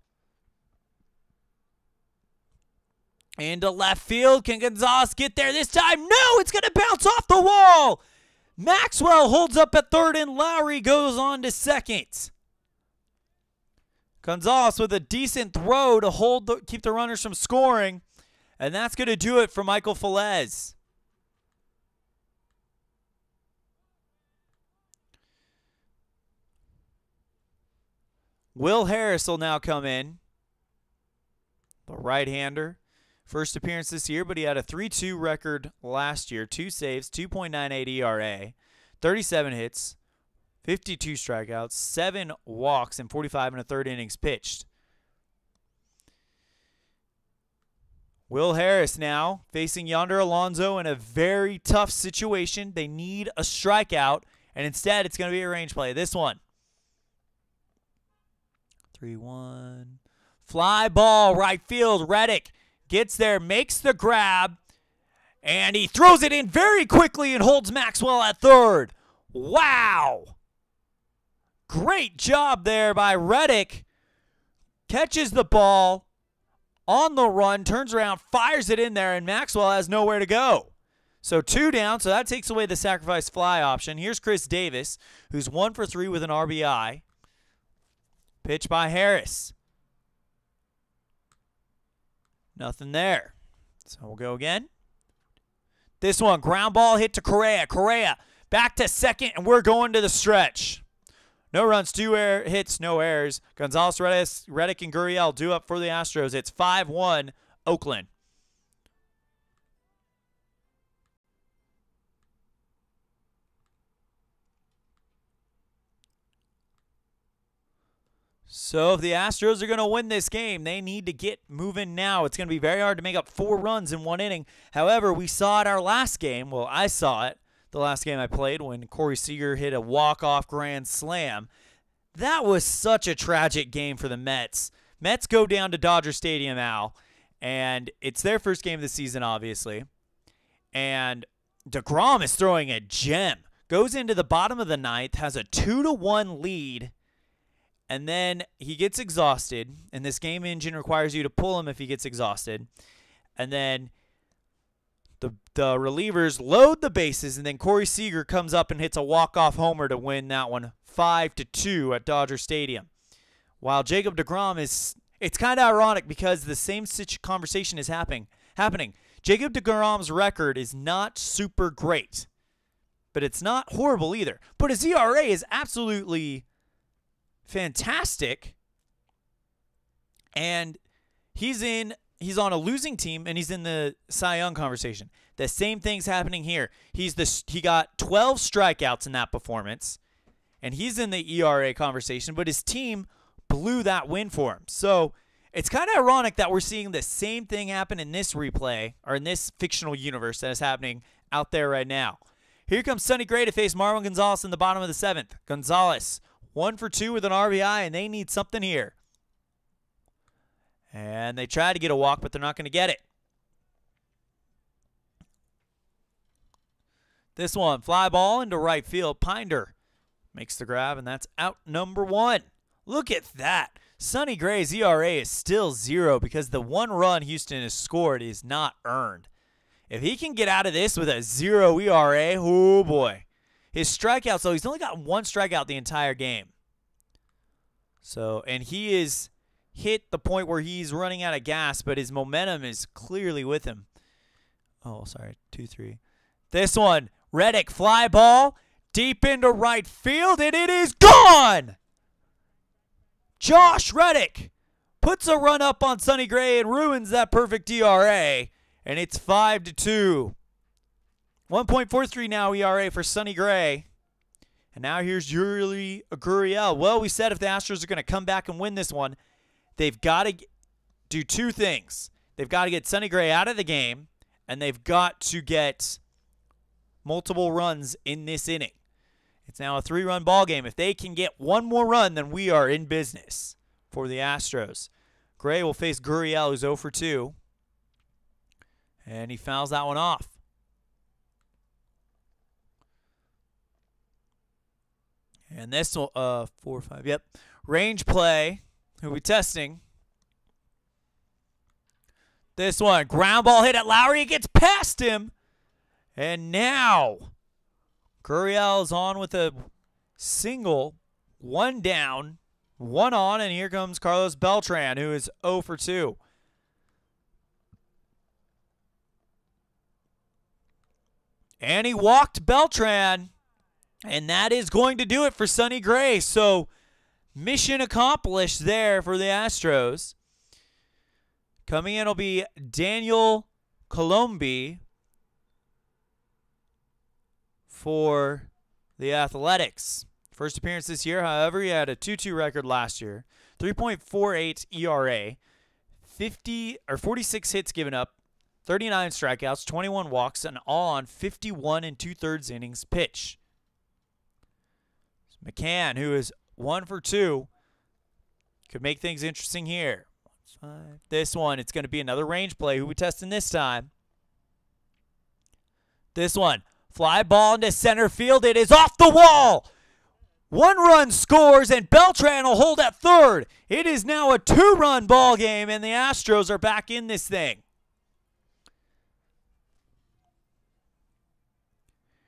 Into left field. Can Gonzalez get there this time? No, it's going to bounce off the wall. Maxwell holds up at third, and Lowry goes on to second. Gonzalez with a decent throw to keep the runners from scoring. And that's going to do it for Michael Velez. Will Harris will now come in. The right-hander. First appearance this year, but he had a 3.2 record last year. 2 saves, 2.98 ERA, 37 hits, 52 strikeouts, 7 walks, and 45 1/3 innings pitched. Will Harris now facing Yonder Alonso in a very tough situation. They need a strikeout, and instead it's going to be a range play. This one. 3-1. Fly ball, right field. Reddick gets there, makes the grab, and he throws it in very quickly and holds Maxwell at third. Wow. Great job there by Reddick. Catches the ball on the run, turns around, fires it in there, and Maxwell has nowhere to go. So 2 down, so that takes away the sacrifice fly option. Here's Chris Davis, who's 1 for 3 with an RBI. Pitch by Harris. Nothing there. So we'll go again. This one, ground ball hit to Correa. Correa back to second, and we're going to the stretch. No runs, 2 hits, no errors. Gonzalez, Reddick, and Gurriel due up for the Astros. It's 5-1 Oakland. So if the Astros are going to win this game, they need to get moving now. It's going to be very hard to make up 4 runs in 1 inning. However, we saw it our last game. Well, I saw it the last game I played when Corey Seager hit a walk-off grand slam. That was such a tragic game for the Mets. Mets go down to Dodger Stadium, Al, and it's their first game of the season, obviously. And DeGrom is throwing a gem. Goes into the bottom of the 9th, has a 2-1 lead, and then he gets exhausted, and this game engine requires you to pull him if he gets exhausted. And then the relievers load the bases, and then Corey Seager comes up and hits a walk-off homer to win that one 5-2 at Dodger Stadium. While Jacob deGrom is – it's kind of ironic because the same conversation is happening. Jacob deGrom's record is not super great, but it's not horrible either. But his ERA is absolutely – fantastic, and he's on a losing team, and he's in the Cy Young conversation. The same thing's happening here. He got 12 strikeouts in that performance, and he's in the ERA conversation, but his team blew that win for him. So it's kind of ironic that we're seeing the same thing happen in this replay, or in this fictional universe that is happening out there right now. Here comes Sonny Gray to face Marwin Gonzalez in the bottom of the 7th. Gonzalez 1 for 2 with an RBI, and they need something here. And they try to get a walk, but they're not going to get it. This one, fly ball into right field. Pinder makes the grab, and that's out number 1. Look at that. Sonny Gray's ERA is still 0 because the 1 run Houston has scored is not earned. If he can get out of this with a 0 ERA, oh boy. His strikeouts, though, he's only got 1 strikeout the entire game. So, and he is hit the point where he's running out of gas, but his momentum is clearly with him. Oh, sorry, 2-3. This one, Reddick, fly ball, deep into right field, and it is gone! Josh Reddick puts a run up on Sonny Gray and ruins that perfect ERA, and it's 5-2. 1.43 now ERA for Sonny Gray. And now here's Yuri Gurriel. Well, we said if the Astros are going to come back and win this one, they've got to do two things. They've got to get Sonny Gray out of the game, and they've got to get multiple runs in this inning. It's now a 3-run ball game. If they can get one more run, then we are in business for the Astros. Gray will face Gurriel, who's 0 for 2. And he fouls that one off. And this will, 4-5, yep. Range play, who we testing. This one, ground ball hit at Lowry. It gets past him. And now Gurriel is on with a single. 1 down, 1 on, and here comes Carlos Beltran, who is 0 for 2. And he walked Beltran, and that is going to do it for Sonny Gray. So mission accomplished there for the Astros. Coming in will be Daniel Colombi for the Athletics. First appearance this year, however, he had a 2-2 record last year. 3.48 ERA, 46 hits given up, 39 strikeouts, 21 walks, and all on 51 2/3 innings pitch. McCann, who is 1 for 2, could make things interesting here. This one, it's going to be another range play. Who we testing this time? This one, fly ball into center field. It is off the wall. 1 run scores, and Beltran will hold at third. It is now a 2-run ball game, and the Astros are back in this thing.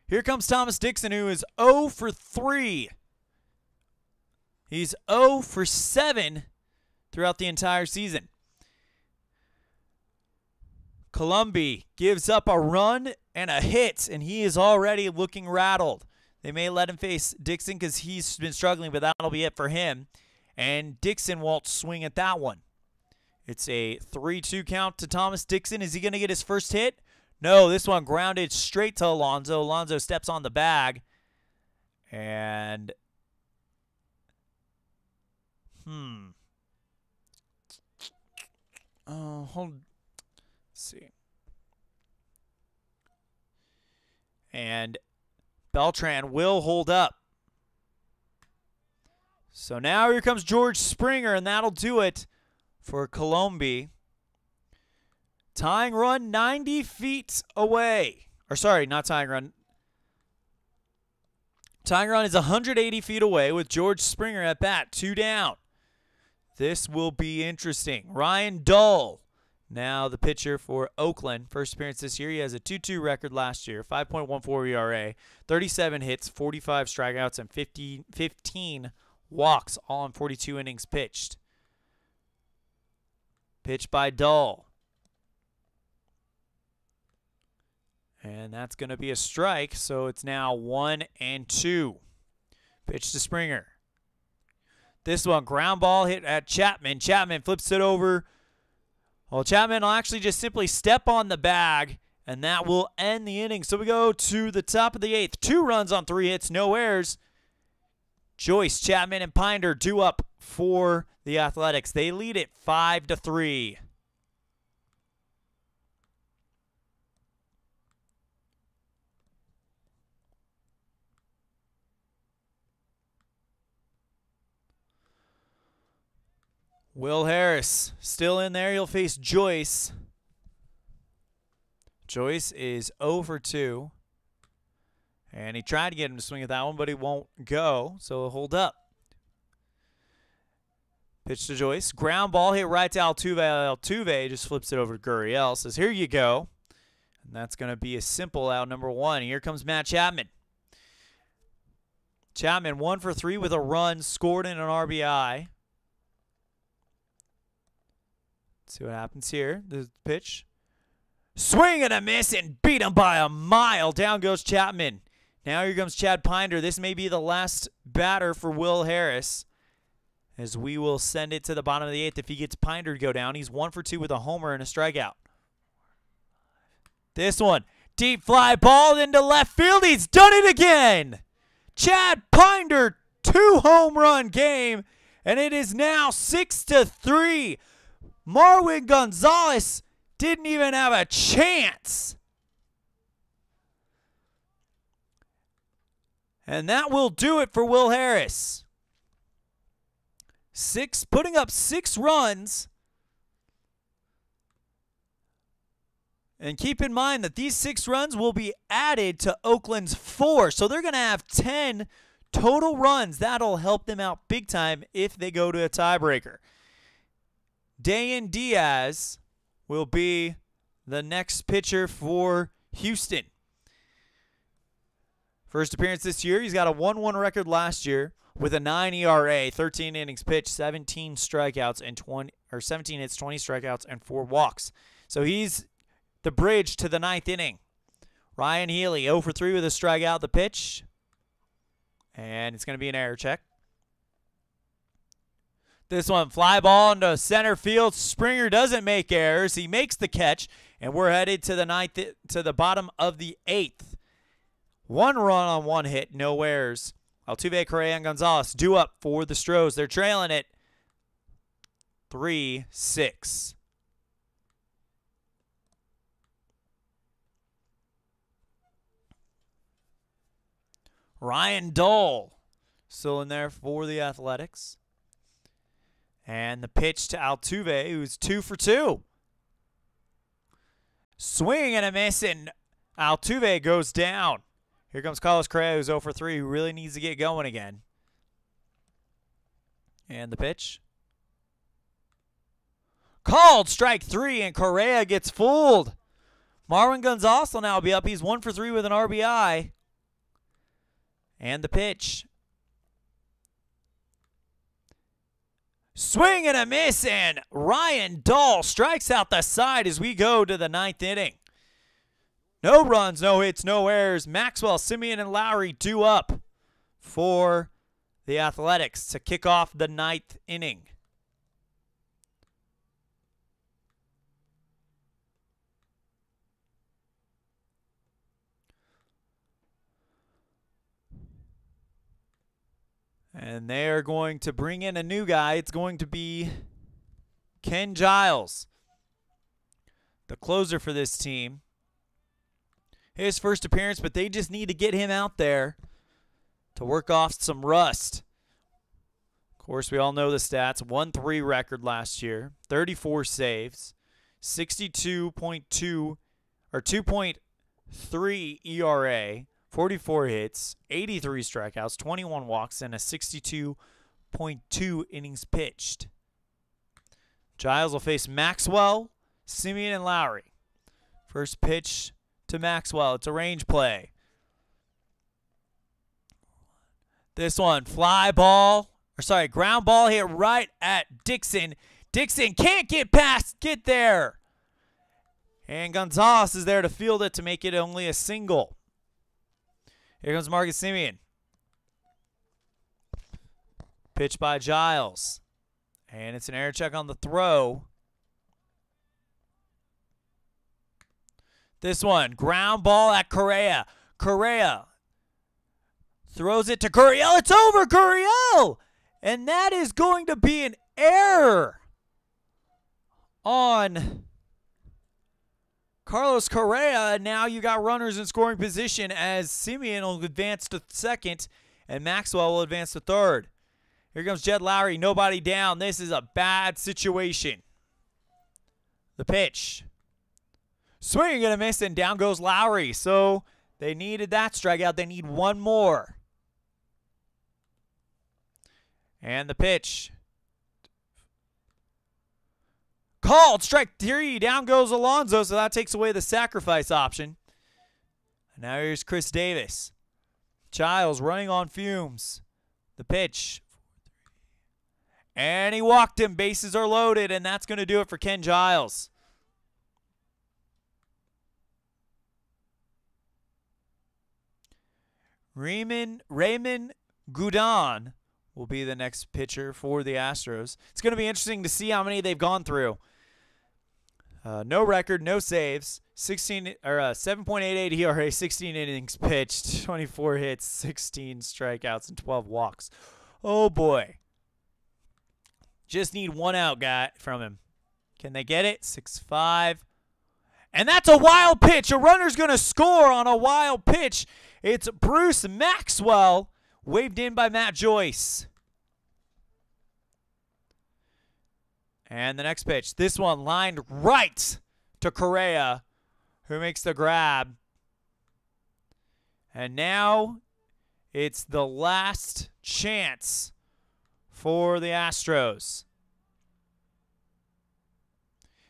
Here comes Thomas Dixon, who is 0 for 3. He's 0 for 7 throughout the entire season. Colombi gives up a run and a hit, and he is already looking rattled. They may let him face Dixon because he's been struggling, but that'll be it for him. And Dixon won't swing at that one. It's a 3-2 count to Thomas Dixon. Is he going to get his first hit? No, this one grounded straight to Alonso. Alonso steps on the bag. And let's see. And Beltran will hold up. So now here comes George Springer, and that'll do it for Colombi. Tying run 90 feet away. Or sorry, not tying run. Tying run is 180 feet away with George Springer at bat, 2 down. This will be interesting. Ryan Dull, now the pitcher for Oakland. First appearance this year. He has a 2-2 record last year, 5.14 ERA, 37 hits, 45 strikeouts, and 15 walks, all in 42 innings pitched. Pitched by Dull. And that's going to be a strike, so it's now 1-2. Pitch to Springer. This one, ground ball hit at Chapman. Chapman flips it over. Well, Chapman will actually just simply step on the bag, and that will end the inning. So we go to the top of the 8th. 2 runs on 3 hits, no errors. Joyce, Chapman, and Pinder due up for the Athletics. They lead it 5-3. Will Harris still in there. He'll face Joyce. Joyce is 0 for 2. And he tried to get him to swing at that one, but he won't go, so he'll hold up. Pitch to Joyce. Ground ball hit right to Altuve. Altuve just flips it over to Gurriel. Says, here you go. And that's going to be a simple out number 1. Here comes Matt Chapman. Chapman 1 for 3 with a run, scored in an RBI. See what happens here. The pitch. Swing and a miss and beat him by a mile. Down goes Chapman. Now here comes Chad Pinder. This may be the last batter for Will Harris, as we will send it to the bottom of the 8th. If he gets Pinder to go down, he's 1 for 2 with a homer and a strikeout. This one, deep fly ball into left field. He's done it again. Chad Pinder, 2-home run game, and it is now 6-3. Marwin Gonzalez didn't even have a chance. And that will do it for Will Harris. Putting up 6 runs. And keep in mind that these 6 runs will be added to Oakland's 4. So they're going to have 10 total runs. That'll help them out big time if they go to a tiebreaker. Dayan Diaz will be the next pitcher for Houston. First appearance this year, he's got a 1-1 record last year with a 9 ERA, 13 innings pitched, 17 strikeouts and 17 hits, 20 strikeouts and 4 walks. So he's the bridge to the 9th inning. Ryan Healy 0 for 3 with a strikeout. The pitch, and it's going to be an error check. This one, fly ball into center field. Springer doesn't make errors. He makes the catch, and we're headed to the bottom of the 8th. 1 run on 1 hit, no errors. Altuve, Correa, and Gonzalez due up for the Astros. They're trailing it 3-6. Ryan Dull still in there for the Athletics. And the pitch to Altuve, who's 2 for 2. Swing and a miss, and Altuve goes down. Here comes Carlos Correa, who's 0 for 3, who really needs to get going again. And the pitch. Called strike 3, and Correa gets fooled. Marwin Gonzalez will now be up. He's 1 for 3 with an RBI. And the pitch. Swing and a miss, and Ryan Dull strikes out the side as we go to the 9th inning. No runs, no hits, no errors. Maxwell, Simeon, and Lowry due up for the Athletics to kick off the 9th inning. And they are going to bring in a new guy. It's going to be Ken Giles, the closer for this team. His first appearance, but they just need to get him out there to work off some rust. Of course, we all know the stats. 1-3 record last year, 34 saves, 62.2 or 2.3 ERA, 44 hits, 83 strikeouts, 21 walks, and a 62.2 innings pitched. Giles will face Maxwell, Simeon, and Lowry. First pitch to Maxwell. It's a range play. This one, ground ball hit right at Dixon. Dixon can't get there. And Gonzalez is there to field it to make it only a single. Here comes Marcus Simeon. Pitch by Giles. And it's an error check on the throw. This one, ground ball at Correa. Correa throws it to Gurriel. It's over, Gurriel! And that is going to be an error on Carlos Correa. Now you got runners in scoring position as Simeon will advance to second and Maxwell will advance to third. Here comes Jed Lowry. Nobody down. This is a bad situation. The pitch. Swing and a miss, and down goes Lowry. So they needed that strikeout. They need one more. And the pitch. Called. Strike 3. Down goes Alonso, so that takes away the sacrifice option. And now here's Chris Davis. Giles running on fumes. The pitch. And he walked him. Bases are loaded, and that's going to do it for Ken Giles. Raymond Gudon will be the next pitcher for the Astros. It's going to be interesting to see how many they've gone through. No record, no saves. 7.88 ERA, 16 innings pitched, 24 hits, 16 strikeouts, and 12 walks. Oh boy. Just need one out guy from him. Can they get it? 6-5. And that's a wild pitch. A runner's going to score on a wild pitch. It's Bruce Maxwell, waved in by Matt Joyce. And the next pitch, this one lined right to Correa, who makes the grab. And now it's the last chance for the Astros.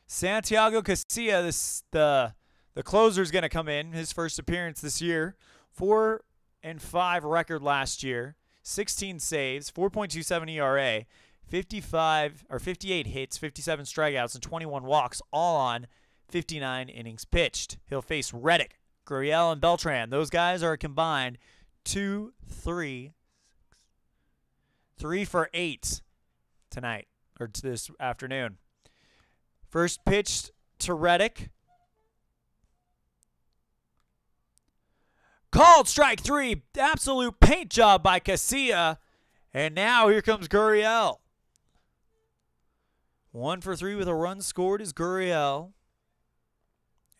Santiago Casilla, the closer, is going to come in. His first appearance this year. 4-5 record last year. 16 saves, 4.27 ERA, 58 hits, 57 strikeouts, and 21 walks, all on 59 innings pitched. He'll face Reddick, Gurriel, and Beltran. Those guys are combined 3 for 8 tonight, or this afternoon. First pitch to Reddick. Called strike 3. Absolute paint job by Casilla. And now here comes Gurriel. 1 for 3 with a run scored is Gurriel.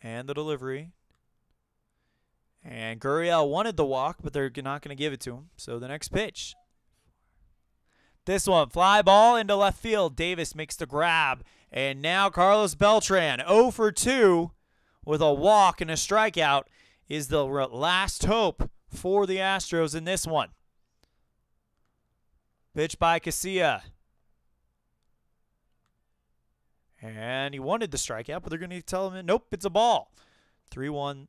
And the delivery. And Gurriel wanted the walk, but they're not going to give it to him. So the next pitch. This one, fly ball into left field. Davis makes the grab. And now Carlos Beltran, 0 for 2 with a walk and a strikeout, is the last hope for the Astros in this one. Pitch by Casilla. And he wanted the strikeout, but they're going to tell him, nope, it's a ball. 3-1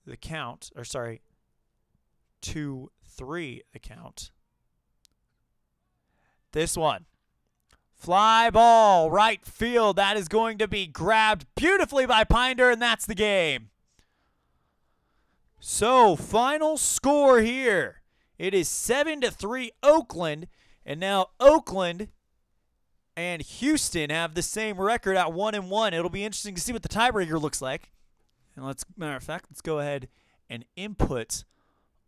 the count. Or sorry, 2-3 the count. This one. Fly ball, right field. That is going to be grabbed beautifully by Pinder, and that's the game. So, final score here. It is 7-3 Oakland, and now Oakland and Houston have the same record at 1-1. It'll be interesting to see what the tiebreaker looks like. And matter of fact, let's go ahead and input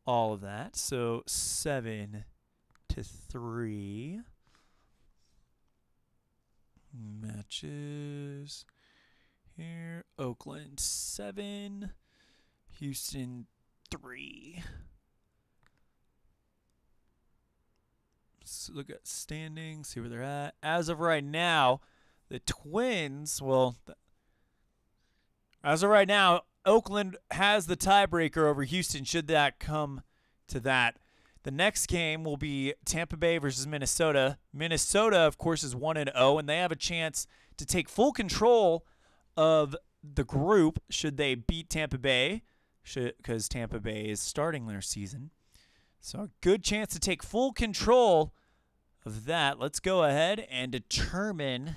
all of that. So, 7-3. Matches here. Oakland 7, Houston 3. Let's look at standings, see where they're at. As of right now, the Twins, as of right now, Oakland has the tiebreaker over Houston should that come to that. The next game will be Tampa Bay versus Minnesota. Minnesota, of course, is 1-0, and they have a chance to take full control of the group should they beat Tampa Bay, because Tampa Bay is starting their season. So a good chance to take full control of that. Let's go ahead and determine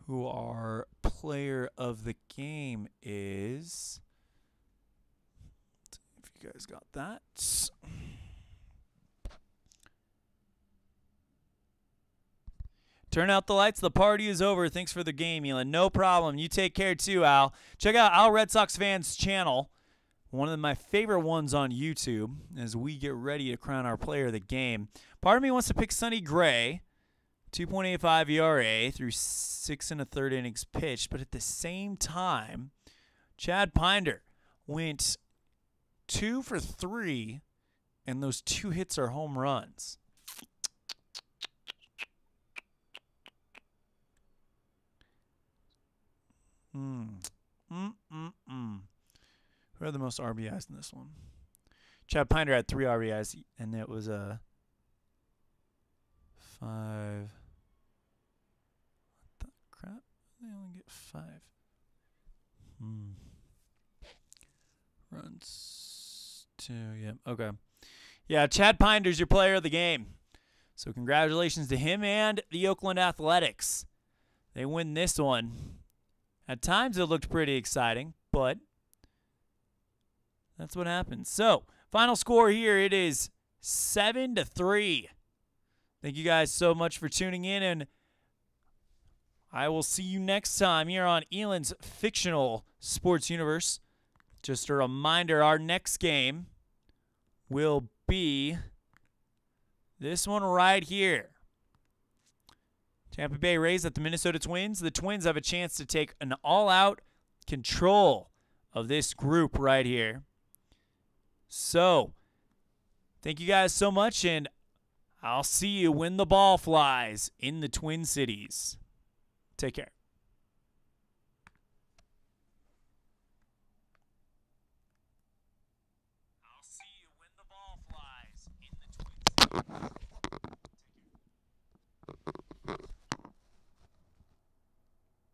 who our player of the game is. If you guys got that. Turn out the lights. The party is over. Thanks for the game, Elon. No problem. You take care too, Al. Check out Al Red Sox Fans channel. One of my favorite ones on YouTube as we get ready to crown our player of the game. Part of me wants to pick Sonny Gray. 2.85 ERA through 6 1/3 innings pitched, but at the same time, Chad Pinder went 2 for 3, and those 2 hits are home runs. Who had the most RBIs in this one? Chad Pinder had 3 RBIs, and it was a 5. What the crap? They only get 5. Runs 2. Yeah. Okay. Yeah, Chad Pinder's your player of the game. So congratulations to him and the Oakland Athletics. They win this one. At times it looked pretty exciting, but that's what happens. So Final score here, it is 7-3. Thank you guys so much for tuning in, and I will see you next time here on Elan's Fictional Sports Universe. Just a reminder, our next game will be this one right here. Tampa Bay Rays at the Minnesota Twins. The Twins have a chance to take an all-out control of this group right here. So, thank you guys so much, and I'll see you when the ball flies in the Twin Cities. Take care.